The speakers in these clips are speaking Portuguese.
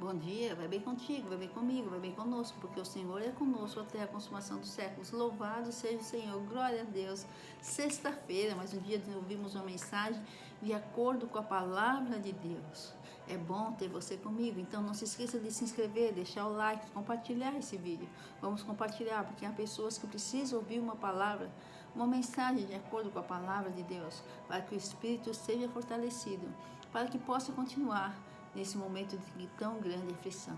Bom dia, vai bem contigo, vai bem comigo, vai bem conosco, porque o Senhor é conosco até a consumação dos séculos. Louvado seja o Senhor, glória a Deus. Sexta-feira, mais um dia ouvimos uma mensagem de acordo com a palavra de Deus. É bom ter você comigo, então não se esqueça de se inscrever, deixar o like, compartilhar esse vídeo. Vamos compartilhar, porque há pessoas que precisam ouvir uma palavra, uma mensagem de acordo com a palavra de Deus, para que o Espírito seja fortalecido, para que possa continuar nesse momento de tão grande aflição.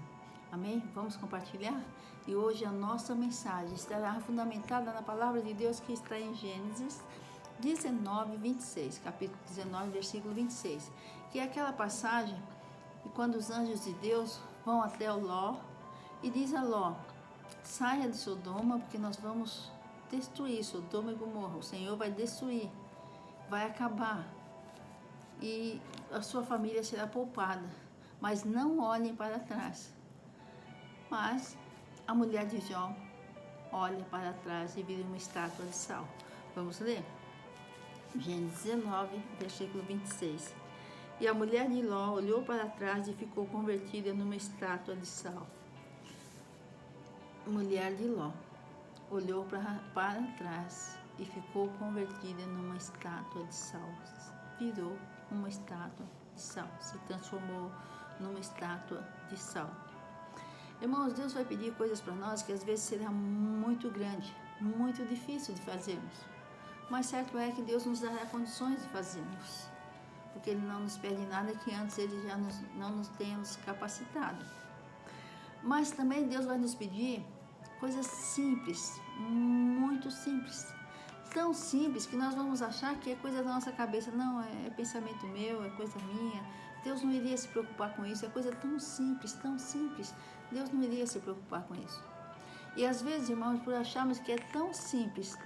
Amém? Vamos compartilhar? E hoje a nossa mensagem estará fundamentada na palavra de Deus que está em Gênesis 19, 26, capítulo 19, versículo 26, que é aquela passagem que quando os anjos de Deus vão até o Ló e diz a Ló: saia de Sodoma, porque nós vamos destruir Sodoma e Gomorra. O Senhor vai destruir, vai acabar, e a sua família será poupada, mas não olhem para trás. Mas a mulher de Jó olha para trás e vira uma estátua de sal. Vamos ler? Gênesis 19, versículo 26. E a mulher de Ló olhou para trás e ficou convertida numa estátua de sal. Mulher de Ló olhou para trás e ficou convertida numa estátua de sal. Virou uma estátua de sal, se transformou numa estátua de sal. Irmãos, Deus vai pedir coisas para nós que às vezes será muito grande, muito difícil de fazermos. Mas certo é que Deus nos dará condições de fazermos, porque Ele não nos pede nada que antes Ele já não nos tenha nos capacitado. Mas também Deus vai nos pedir coisas simples, muito simples. Tão simples que nós vamos achar que é coisa da nossa cabeça. Não, é pensamento meu, é coisa minha. Deus não iria se preocupar com isso. É coisa tão simples, tão simples. Deus não iria se preocupar com isso. E às vezes, irmãos, por acharmos que é tão simples,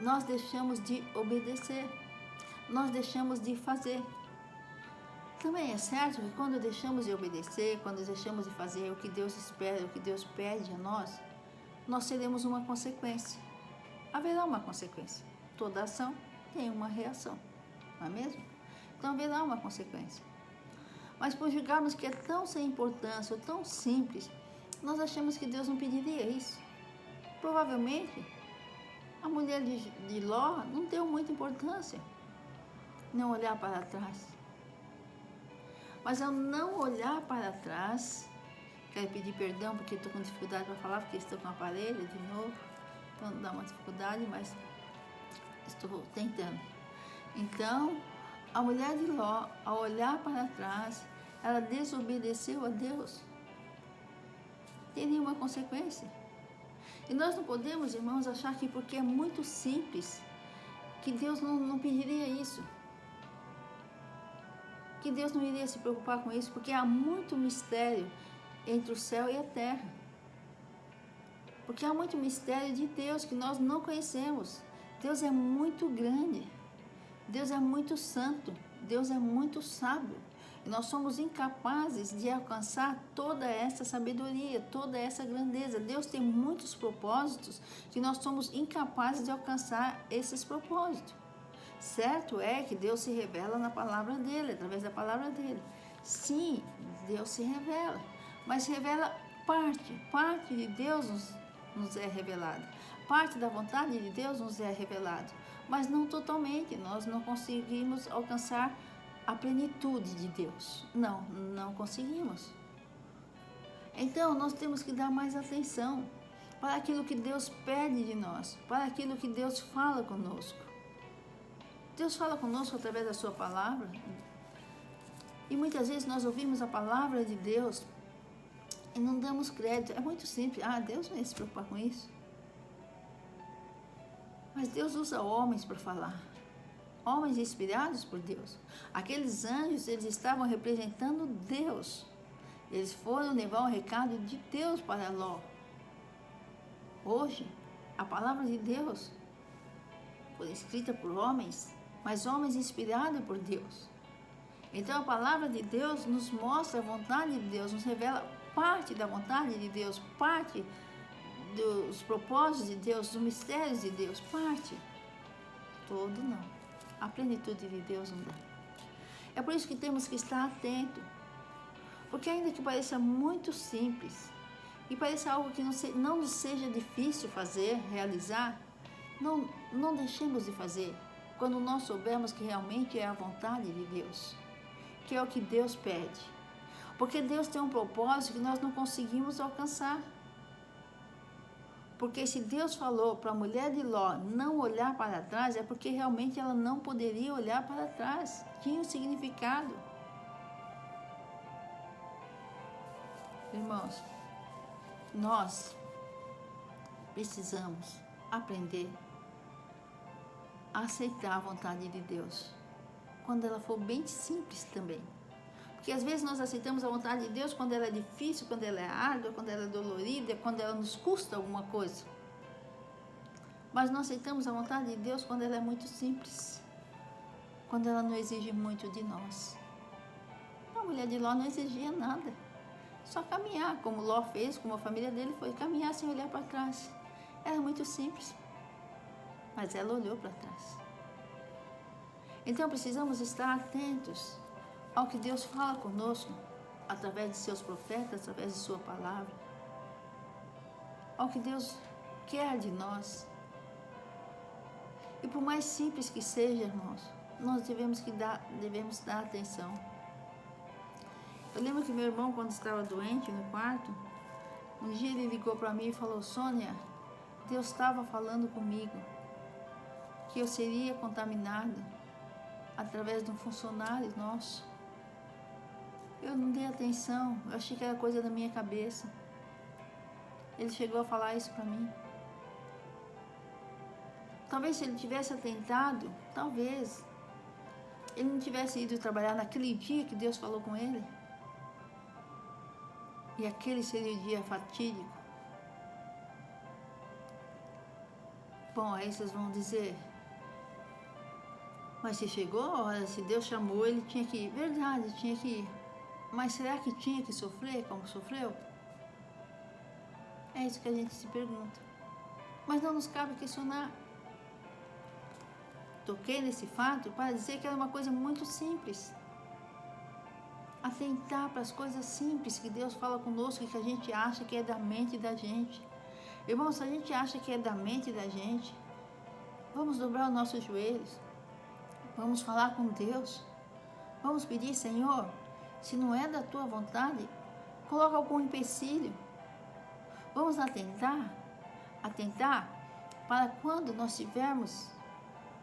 nós deixamos de obedecer. Nós deixamos de fazer. Também é certo que quando deixamos de obedecer, quando deixamos de fazer o que Deus espera, o que Deus pede a nós teremos uma consequência. Haverá uma consequência. Toda ação tem uma reação, não é mesmo? Então haverá uma consequência. Mas por julgarmos que é tão sem importância, ou tão simples, nós achamos que Deus não pediria isso. Provavelmente, a mulher de Ló não deu muita importância, não olhar para trás. Mas ao não olhar para trás, quero pedir perdão porque estou com dificuldade para falar, porque estou com o aparelho de novo. Então dá uma dificuldade, mas estou tentando. Então, a mulher de Ló, ao olhar para trás, ela desobedeceu a Deus. Teria uma consequência. E nós não podemos, irmãos, achar que porque é muito simples, que Deus não pediria isso. Que Deus não iria se preocupar com isso, porque há muito mistério entre o céu e a terra. Porque há muito mistério de Deus que nós não conhecemos. Deus é muito grande. Deus é muito santo. Deus é muito sábio. E nós somos incapazes de alcançar toda essa sabedoria, toda essa grandeza. Deus tem muitos propósitos que nós somos incapazes de alcançar esses propósitos. Certo é que Deus se revela na palavra dele, através da palavra dele. Sim, Deus se revela. Mas revela parte de Deus nos é revelada. Parte da vontade de Deus nos é revelado, mas não totalmente. Nós não conseguimos alcançar a plenitude de Deus. Não conseguimos. Então, nós temos que dar mais atenção para aquilo que Deus pede de nós, para aquilo que Deus fala conosco. Deus fala conosco através da sua palavra, e muitas vezes nós ouvimos a palavra de Deus e não damos crédito. É muito simples. Deus não ia se preocupar com isso. Mas Deus usa homens para falar. Homens inspirados por Deus. Aqueles anjos, eles estavam representando Deus. Eles foram levar o recado de Deus para Ló. Hoje, a palavra de Deus foi escrita por homens, mas homens inspirados por Deus. Então a palavra de Deus nos mostra a vontade de Deus, nos revela parte da vontade de Deus, parte dos propósitos de Deus, dos mistérios de Deus, parte. Todo não. A plenitude de Deus não dá. É por isso que temos que estar atentos. Porque ainda que pareça muito simples, e pareça algo que não nos seja difícil fazer, realizar, não deixemos de fazer, quando nós soubermos que realmente é a vontade de Deus, que é o que Deus pede. Porque Deus tem um propósito que nós não conseguimos alcançar. Porque se Deus falou para a mulher de Ló não olhar para trás, é porque realmente ela não poderia olhar para trás. Tinha um significado. Irmãos, nós precisamos aprender a aceitar a vontade de Deus, quando ela for bem simples também. Porque às vezes nós aceitamos a vontade de Deus quando ela é difícil, quando ela é árdua, quando ela é dolorida, quando ela nos custa alguma coisa. Mas não aceitamos a vontade de Deus quando ela é muito simples, quando ela não exige muito de nós. A mulher de Ló não exigia nada, só caminhar, como Ló fez, como a família dele foi, caminhar sem olhar para trás. Era muito simples, mas ela olhou para trás. Então precisamos estar atentos ao que Deus fala conosco, através de seus profetas, através de sua palavra, ao que Deus quer de nós. E por mais simples que seja, irmãos, nós devemos dar atenção. Eu lembro que meu irmão, quando estava doente no quarto, um dia ele ligou para mim e falou: Sônia, Deus estava falando comigo que eu seria contaminado através de um funcionário nosso. Eu não dei atenção, eu achei que era coisa da minha cabeça. Ele chegou a falar isso para mim. Talvez se ele tivesse atentado, talvez ele não tivesse ido trabalhar naquele dia que Deus falou com ele. E aquele seria o dia fatídico. Bom, aí vocês vão dizer: mas se chegou a hora, se Deus chamou, ele tinha que ir. Verdade, tinha que ir. Mas será que tinha que sofrer como sofreu? É isso que a gente se pergunta. Mas não nos cabe questionar. Toquei nesse fato para dizer que era uma coisa muito simples. Atentar para as coisas simples que Deus fala conosco e que a gente acha que é da mente da gente. Irmãos, se a gente acha que é da mente da gente, vamos dobrar os nossos joelhos. Vamos falar com Deus. Vamos pedir: Senhor, se não é da tua vontade, coloca algum empecilho. Vamos atentar para quando nós tivermos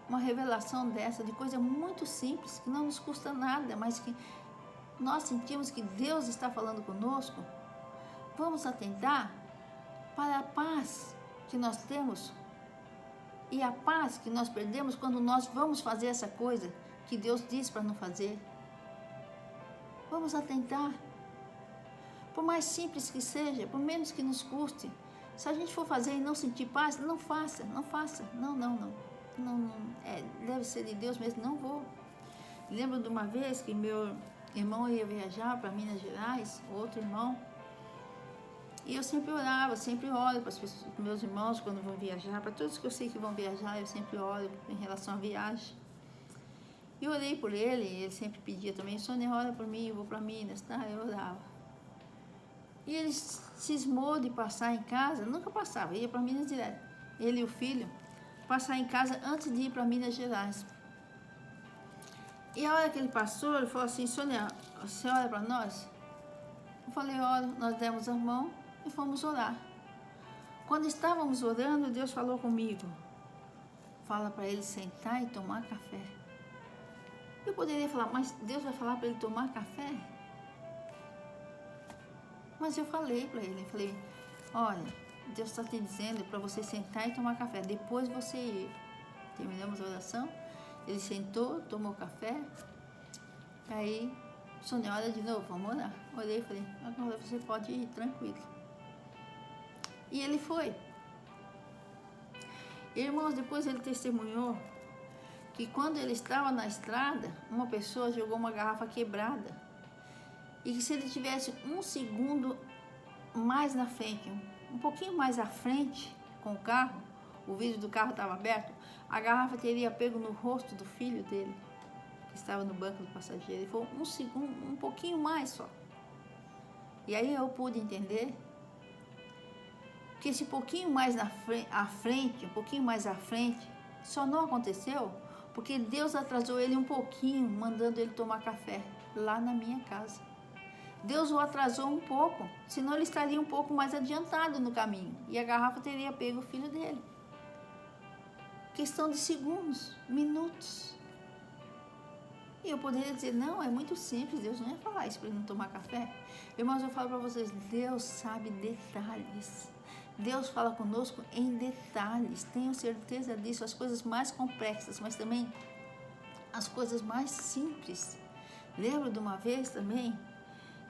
uma revelação dessa, de coisa muito simples, que não nos custa nada, mas que nós sentimos que Deus está falando conosco. Vamos atentar para a paz que nós temos e a paz que nós perdemos quando nós vamos fazer essa coisa que Deus diz para não fazer. Vamos atentar. Por mais simples que seja, por menos que nos custe. Se a gente for fazer e não sentir paz, não faça. Não, deve ser de Deus mesmo, não vou. Lembro de uma vez que meu irmão ia viajar para Minas Gerais, outro irmão, e eu sempre orava, sempre oro para os meus irmãos quando vão viajar, para todos que eu sei que vão viajar, eu sempre oro em relação à viagem. E orei por ele, ele sempre pedia também: Sônia, ora por mim, eu vou para Minas, tá? Eu orava. E ele cismou de passar em casa, nunca passava, ia para Minas direto. Ele e o filho, passar em casa antes de ir para Minas Gerais. E a hora que ele passou, ele falou assim: Sônia, você ora para nós? Eu falei: oro. Nós demos a mão e fomos orar. Quando estávamos orando, Deus falou comigo: fala para ele sentar e tomar café. Eu poderia falar: mas Deus vai falar para ele tomar café? Mas eu falei para ele, olha, Deus está te dizendo para você sentar e tomar café, depois você ir. Terminamos a oração, ele sentou, tomou café, aí, Sônia, ora de novo, vamos orar. Orei e falei: agora você pode ir, tranquilo. E ele foi. Irmãos, depois ele testemunhou que quando ele estava na estrada, uma pessoa jogou uma garrafa quebrada. E que se ele tivesse um segundo mais na frente, um pouquinho mais à frente com o carro, o vidro do carro estava aberto, a garrafa teria pego no rosto do filho dele, que estava no banco do passageiro. Ele foi um segundo, um pouquinho mais só. E aí eu pude entender que esse pouquinho mais à frente, um pouquinho mais à frente, só não aconteceu porque Deus atrasou ele um pouquinho, mandando ele tomar café lá na minha casa. Deus o atrasou um pouco, senão ele estaria um pouco mais adiantado no caminho e a garrafa teria pego o filho dele. Questão de segundos, minutos. E eu poderia dizer, não, é muito simples, Deus não ia falar isso para ele não tomar café. Irmãos, eu falo para vocês, Deus sabe detalhes. Deus fala conosco em detalhes, tenho certeza disso, as coisas mais complexas, mas também as coisas mais simples. Lembro de uma vez também,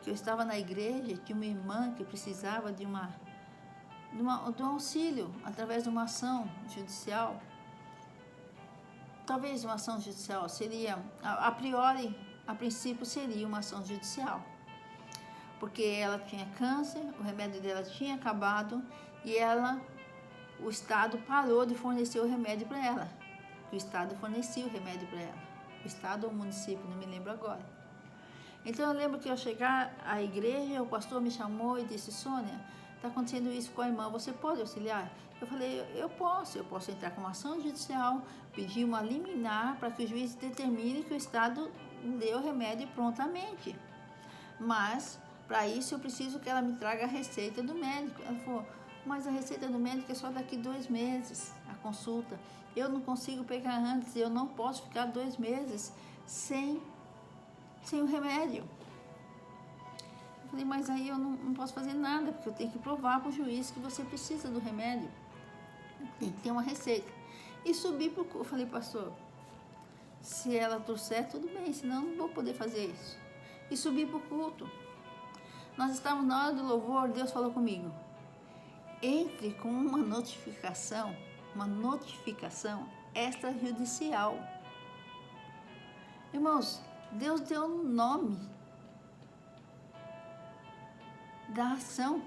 que eu estava na igreja, tinha uma irmã que precisava de um auxílio, através de uma ação judicial. Talvez uma ação judicial seria, a priori, a princípio seria uma ação judicial. Porque ela tinha câncer, o remédio dela tinha acabado e o Estado parou de fornecer o remédio para ela. O Estado fornecia o remédio para ela. O Estado ou o município, não me lembro agora. Então eu lembro que ao chegar à igreja, o pastor me chamou e disse, Sônia, está acontecendo isso com a irmã, você pode auxiliar? Eu falei, eu posso entrar com uma ação judicial, pedir uma liminar para que o juiz determine que o Estado dê o remédio prontamente. Mas, para isso, eu preciso que ela me traga a receita do médico. Ela falou, mas a receita do médico é só daqui 2 meses, a consulta. Eu não consigo pegar antes, eu não posso ficar 2 meses sem o remédio. Eu falei, mas aí eu não posso fazer nada, porque eu tenho que provar para o juiz que você precisa do remédio. Tem que ter uma receita. E subi para o culto. Eu falei, pastor, se ela trouxer, tudo bem, senão eu não vou poder fazer isso. E subi para o culto. Nós estávamos na hora do louvor, Deus falou comigo. Entre com uma notificação extrajudicial. Irmãos, Deus deu um nome da ação,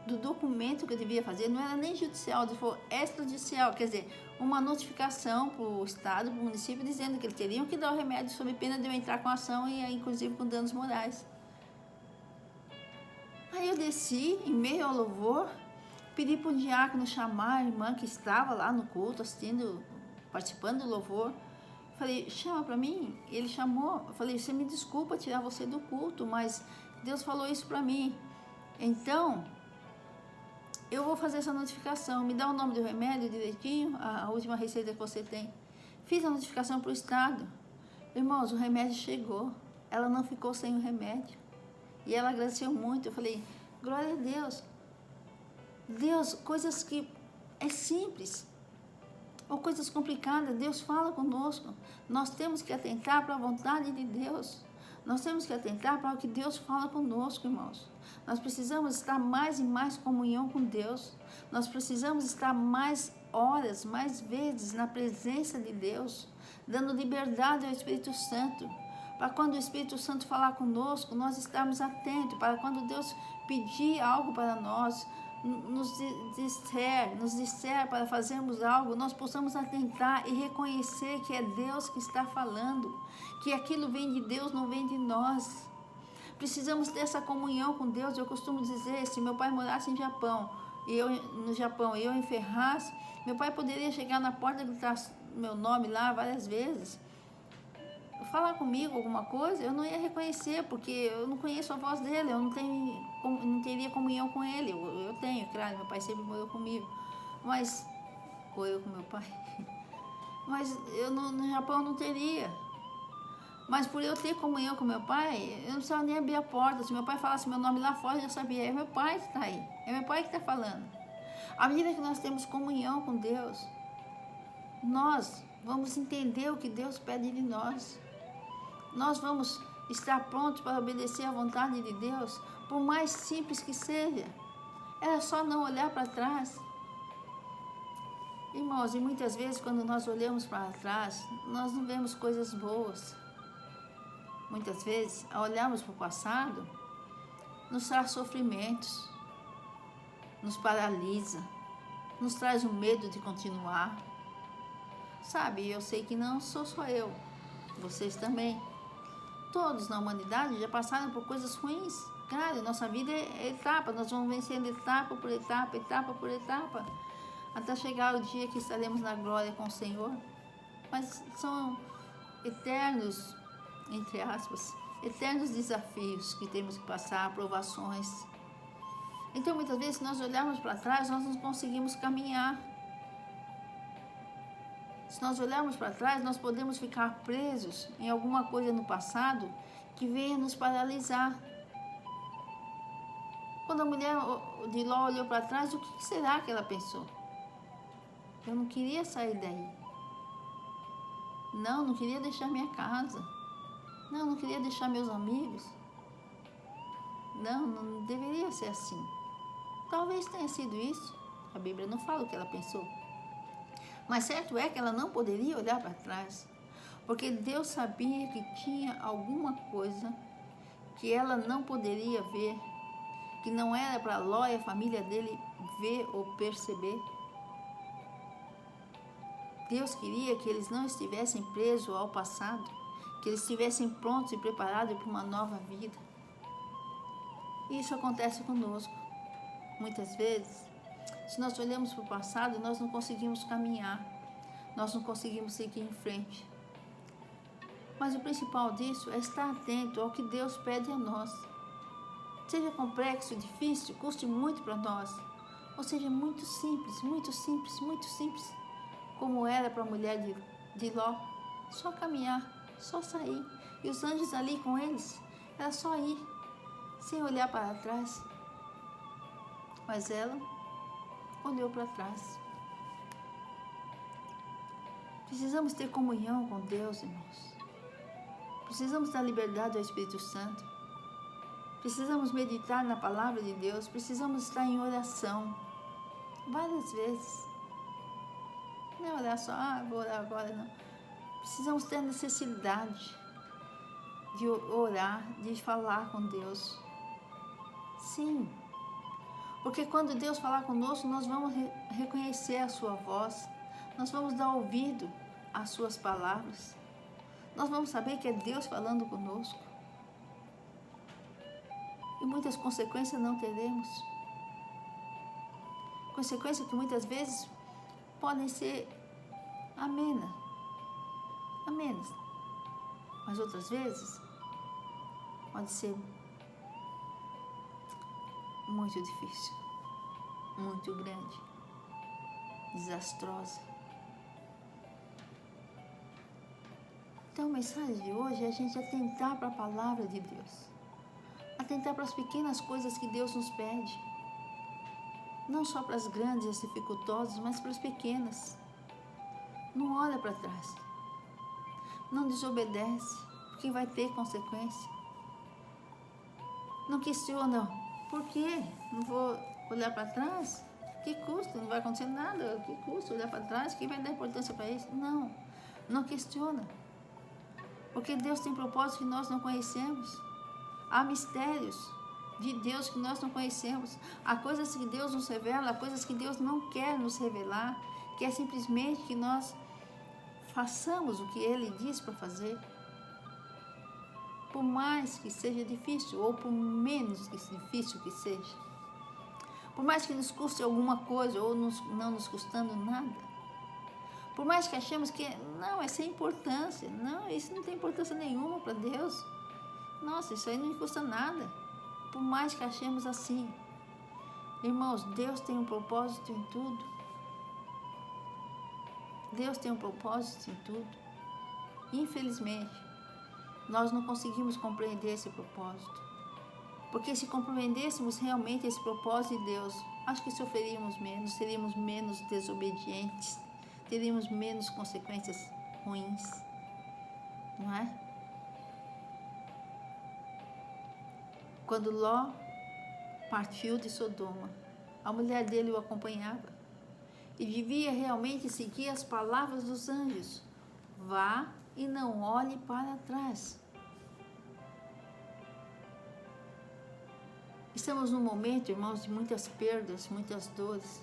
do documento que eu devia fazer, não era nem judicial, foi extrajudicial, quer dizer, uma notificação para o Estado, para o município, dizendo que eles teriam que dar o remédio sob pena de eu entrar com ação e inclusive com danos morais. Aí eu desci, em meio ao louvor, pedi para o diácono chamar a irmã que estava lá no culto, participando do louvor. Falei, chama para mim. Ele chamou. Eu falei, você me desculpa tirar você do culto, mas Deus falou isso para mim. Então, eu vou fazer essa notificação. Me dá o nome do remédio direitinho, a última receita que você tem. Fiz a notificação para o Estado. Irmãos, o remédio chegou. Ela não ficou sem o remédio. E ela agradeceu muito. Eu falei, glória a Deus. Deus, coisas que é simples. Ou coisas complicadas, Deus fala conosco. Nós temos que atentar para a vontade de Deus. Nós temos que atentar para o que Deus fala conosco, irmãos. Nós precisamos estar mais e mais em comunhão com Deus. Nós precisamos estar mais horas, mais vezes na presença de Deus, dando liberdade ao Espírito Santo. Para quando o Espírito Santo falar conosco, nós estarmos atentos. Para quando Deus pedir algo para nós, nos disser para fazermos algo, nós possamos atentar e reconhecer que é Deus que está falando, que aquilo vem de Deus, não vem de nós. Precisamos ter essa comunhão com Deus. Eu costumo dizer, se meu pai morasse no Japão e eu em Ferraz, meu pai poderia chegar na porta e gritar meu nome lá várias vezes, falar comigo alguma coisa, eu não ia reconhecer, porque eu não conheço a voz dele, eu não teria comunhão com ele. Eu tenho, claro, meu pai sempre morou comigo, ou eu com meu pai, mas eu no Japão eu não teria. Mas por eu ter comunhão com meu pai, eu não precisava nem abrir a porta. Se meu pai falasse meu nome lá fora, eu já sabia, é meu pai que está aí, é meu pai que está falando. À medida que nós temos comunhão com Deus, nós vamos entender o que Deus pede de nós. Nós vamos estar prontos para obedecer à vontade de Deus, por mais simples que seja. Era só não olhar para trás. Irmãos, e muitas vezes quando nós olhamos para trás, nós não vemos coisas boas. Muitas vezes, ao olharmos para o passado, nos traz sofrimentos, nos paralisa, nos traz o medo de continuar. Sabe, eu sei que não sou só eu, vocês também. Todos na humanidade já passaram por coisas ruins. Claro, nossa vida é etapa, nós vamos vencendo etapa por etapa, etapa por etapa, até chegar o dia que estaremos na glória com o Senhor. Mas são eternos, entre aspas, eternos desafios que temos que passar, provações. Então, muitas vezes, se nós olharmos para trás, nós não conseguimos caminhar. Se nós olharmos para trás, nós podemos ficar presos em alguma coisa no passado que venha nos paralisar. Quando a mulher de Ló olhou para trás, o que será que ela pensou? Eu não queria sair daí. Não queria deixar minha casa. Não queria deixar meus amigos. Não deveria ser assim. Talvez tenha sido isso. A Bíblia não fala o que ela pensou. Mas certo é que ela não poderia olhar para trás, porque Deus sabia que tinha alguma coisa que ela não poderia ver, que não era para Ló e a família dele ver ou perceber. Deus queria que eles não estivessem presos ao passado, que eles estivessem prontos e preparados para uma nova vida. E isso acontece conosco. Muitas vezes, se nós olhamos para o passado, nós não conseguimos caminhar, nós não conseguimos seguir em frente. Mas o principal disso é estar atento ao que Deus pede a nós. Seja complexo, difícil, custe muito para nós, ou seja muito simples, muito simples, muito simples, como era para a mulher de Ló, só caminhar, só sair, e os anjos ali com eles, era só ir, sem olhar para trás. Mas ela olhou para trás. Precisamos ter comunhão com Deus, irmãos. Precisamos da liberdade do Espírito Santo. Precisamos meditar na palavra de Deus. Precisamos estar em oração várias vezes. Não é orar só, vou orar agora, não. Precisamos ter a necessidade de orar, de falar com Deus. Sim. Porque quando Deus falar conosco, nós vamos reconhecer a sua voz. Nós vamos dar ouvido às suas palavras. Nós vamos saber que é Deus falando conosco. E muitas consequências não teremos. Consequências que muitas vezes podem ser amenas. Mas outras vezes pode ser muito difícil, muito grande, desastrosa. Então a mensagem de hoje é a gente atentar para a palavra de Deus. Atentar para as pequenas coisas que Deus nos pede. Não só para as grandes e as dificultosas, mas para as pequenas. Não olha para trás. Não desobedece, porque vai ter consequência. Não questiona, por quê? Não vou olhar para trás? Que custa? Não vai acontecer nada. Que custa olhar para trás? Quem vai dar importância para isso? Não questiona. Porque Deus tem propósitos que nós não conhecemos. Há mistérios de Deus que nós não conhecemos. Há coisas que Deus nos revela, há coisas que Deus não quer nos revelar, que é simplesmente que nós façamos o que Ele diz para fazer. Por mais que seja difícil, ou por menos difícil que seja. Por mais que nos custe alguma coisa, ou não nos custando nada. Por mais que achemos que, não, é sem importância. Não, isso não tem importância nenhuma para Deus. Nossa, isso aí não me custa nada. Por mais que achemos assim. Irmãos, Deus tem um propósito em tudo. Deus tem um propósito em tudo. Infelizmente, nós não conseguimos compreender esse propósito. Porque se compreendêssemos realmente esse propósito de Deus, acho que sofreríamos menos, seríamos menos desobedientes, teríamos menos consequências ruins. Não é? Quando Ló partiu de Sodoma, a mulher dele o acompanhava e devia realmente seguir as palavras dos anjos. Vá e não olhe para trás. Estamos num momento, irmãos, de muitas perdas, muitas dores.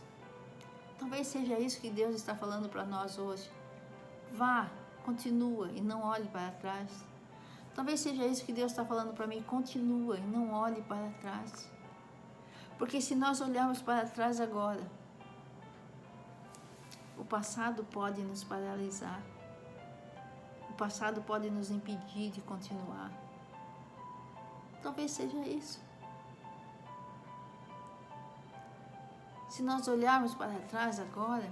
Talvez seja isso que Deus está falando para nós hoje. Vá, continua e não olhe para trás. Talvez seja isso que Deus está falando para mim. Continua e não olhe para trás. Porque se nós olharmos para trás agora, o passado pode nos paralisar. O passado pode nos impedir de continuar. Talvez seja isso. Se nós olharmos para trás agora,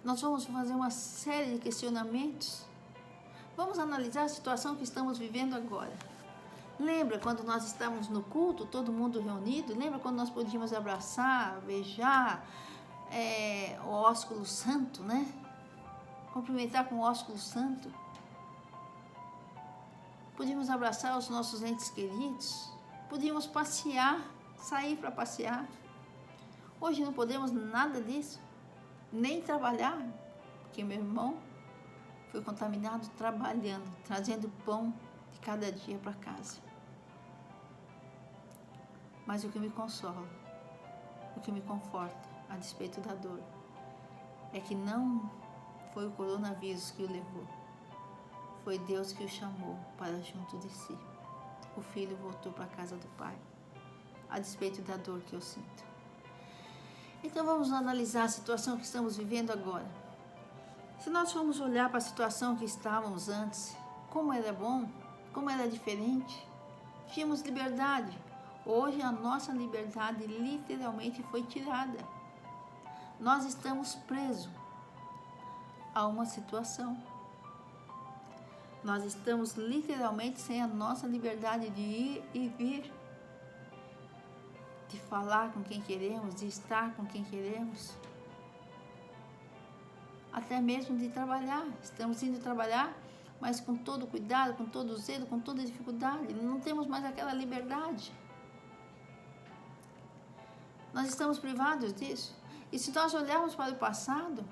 nós vamos fazer uma série de questionamentos. Vamos analisar a situação que estamos vivendo agora. Lembra quando nós estávamos no culto, todo mundo reunido? Lembra quando nós podíamos abraçar, beijar o ósculo santo, né? Cumprimentar com o ósculo santo. Podíamos abraçar os nossos entes queridos. Podíamos passear, sair para passear. Hoje não podemos nada disso. Nem trabalhar, porque meu irmão foi contaminado trabalhando, trazendo pão de cada dia para casa. Mas o que me consola, o que me conforta, a despeito da dor, é que não foi o coronavírus que o levou. Foi Deus que o chamou para junto de si. O filho voltou para a casa do pai, a despeito da dor que eu sinto. Então vamos analisar a situação que estamos vivendo agora. Se nós formos olhar para a situação que estávamos antes, como era bom, como era diferente, tínhamos liberdade. Hoje a nossa liberdade literalmente foi tirada. Nós estamos presos a uma situação. Nós estamos literalmente sem a nossa liberdade de ir e vir, de falar com quem queremos, de estar com quem queremos, até mesmo de trabalhar. Estamos indo trabalhar, mas com todo cuidado, com todo zelo, com toda dificuldade. Não temos mais aquela liberdade. Nós estamos privados disso. E se nós olharmos para o passado,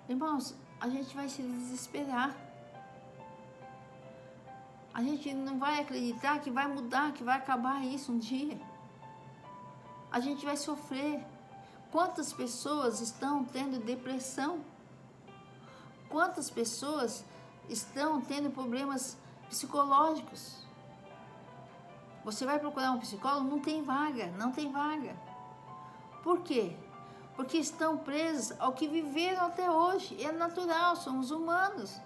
irmãos, a gente vai se desesperar. A gente não vai acreditar que vai mudar, que vai acabar isso um dia. A gente vai sofrer. Quantas pessoas estão tendo depressão? Quantas pessoas estão tendo problemas psicológicos? Você vai procurar um psicólogo, não tem vaga, não tem vaga. Por quê? Porque estão presos ao que viveram até hoje. É natural, somos humanos.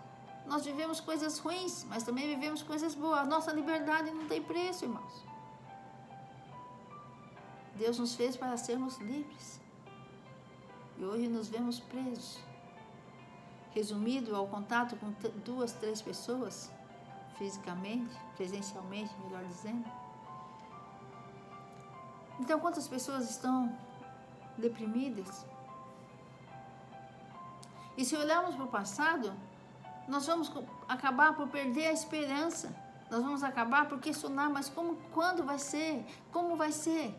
Nós vivemos coisas ruins, mas também vivemos coisas boas. A nossa liberdade não tem preço, irmãos. Deus nos fez para sermos livres. E hoje nos vemos presos. Resumido ao contato com 2, 3 pessoas, fisicamente, presencialmente, melhor dizendo. Então, quantas pessoas estão deprimidas? E se olharmos para o passado, nós vamos acabar por perder a esperança. Nós vamos acabar por questionar, mas quando vai ser? Como vai ser?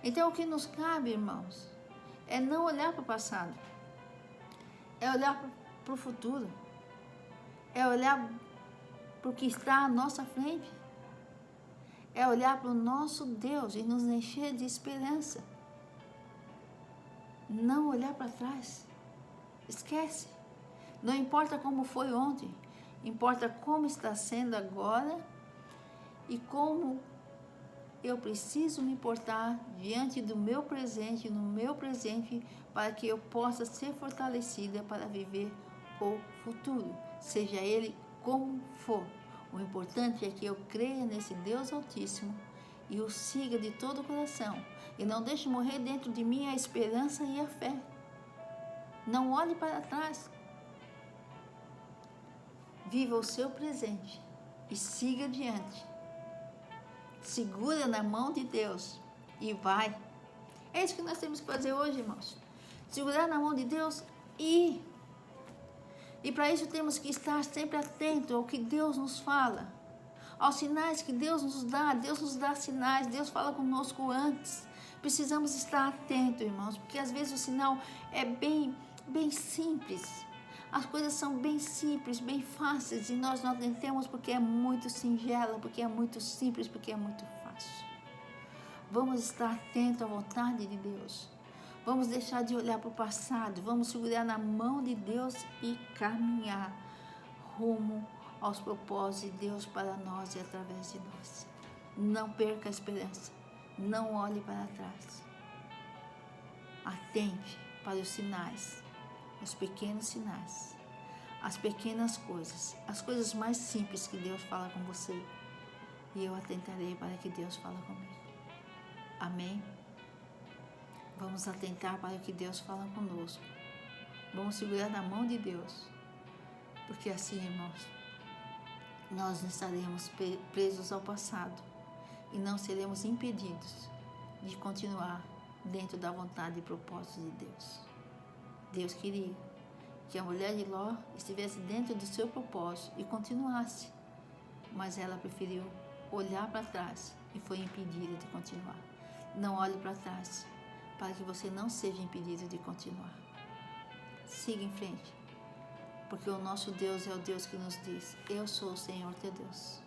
Então, o que nos cabe, irmãos, é não olhar para o passado. É olhar para o futuro. É olhar para o que está à nossa frente. É olhar para o nosso Deus e nos encher de esperança. Não olhar para trás. Esquece. Não importa como foi ontem, importa como está sendo agora e como eu preciso me portar diante do meu presente, no meu presente, para que eu possa ser fortalecida para viver o futuro, seja ele como for. O importante é que eu creia nesse Deus Altíssimo e o siga de todo o coração e não deixe morrer dentro de mim a esperança e a fé. Não olhe para trás. Viva o seu presente e siga adiante. Segura na mão de Deus e vai. É isso que nós temos que fazer hoje, irmãos. Segurar na mão de Deus e ir. E para isso temos que estar sempre atentos ao que Deus nos fala, aos sinais que Deus nos dá sinais, Deus fala conosco antes. Precisamos estar atentos, irmãos, porque às vezes o sinal é bem simples. As coisas são bem simples, bem fáceis, e nós não atentemos porque é muito singela, porque é muito simples, porque é muito fácil. Vamos estar atentos à vontade de Deus. Vamos deixar de olhar para o passado, vamos segurar na mão de Deus e caminhar rumo aos propósitos de Deus para nós e através de nós. Não perca a esperança. Não olhe para trás. Atente para os sinais, os pequenos sinais, as pequenas coisas, as coisas mais simples que Deus fala com você. E eu atentarei para que Deus fala comigo. Amém? Vamos atentar para o que Deus fala conosco. Vamos segurar na mão de Deus. Porque assim, irmãos, nós não estaremos presos ao passado e não seremos impedidos de continuar dentro da vontade e propósito de Deus. Deus queria que a mulher de Ló estivesse dentro do seu propósito e continuasse, mas ela preferiu olhar para trás e foi impedida de continuar. Não olhe para trás, para que você não seja impedido de continuar. Siga em frente, porque o nosso Deus é o Deus que nos diz: eu sou o Senhor teu Deus.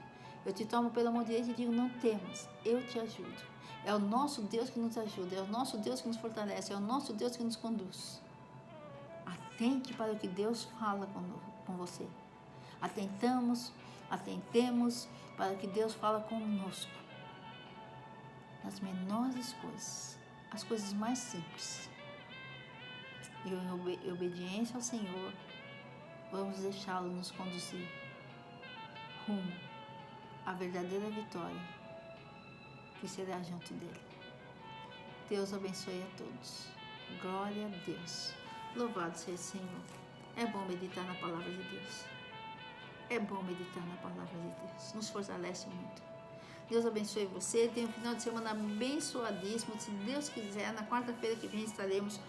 Eu te tomo pela mão direita e digo: não temas, eu te ajudo. É o nosso Deus que nos ajuda, é o nosso Deus que nos fortalece, é o nosso Deus que nos conduz. Atente para o que Deus fala com você. Atentemos para o que Deus fala conosco. Nas menores coisas, as coisas mais simples. E em obediência ao Senhor, vamos deixá-lo nos conduzir rumo à verdadeira vitória, que será junto dele. Deus abençoe a todos. Glória a Deus. Louvado seja o Senhor. É bom meditar na palavra de Deus. É bom meditar na palavra de Deus. Nos fortalece muito. Deus abençoe você. Tenha um final de semana abençoadíssimo. Se Deus quiser, na quarta-feira que vem estaremos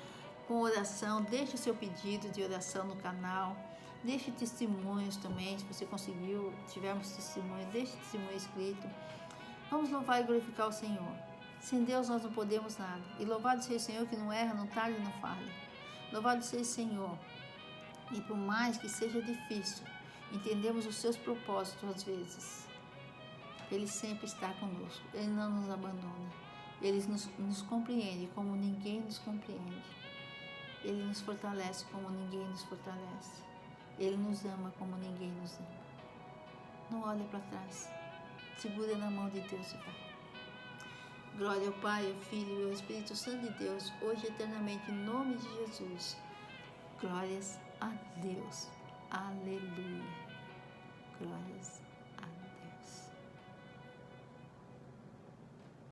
com oração. Deixe o seu pedido de oração no canal. Deixe testemunhos também, se você conseguiu, tivermos testemunho, deixe testemunho escrito. Vamos louvar e glorificar o Senhor. Sem Deus nós não podemos nada. E louvado seja o Senhor que não erra, não tarda e não falha. Louvado seja o Senhor. E por mais que seja difícil, entendemos os seus propósitos às vezes. Ele sempre está conosco. Ele não nos abandona. Ele nos compreende como ninguém nos compreende. Ele nos fortalece como ninguém nos fortalece. Ele nos ama como ninguém nos ama. Não olhe para trás. Segura na mão de Deus e vai. Glória ao Pai, ao Filho e ao Espírito Santo de Deus, hoje e eternamente, em nome de Jesus. Glórias a Deus. Aleluia. Glórias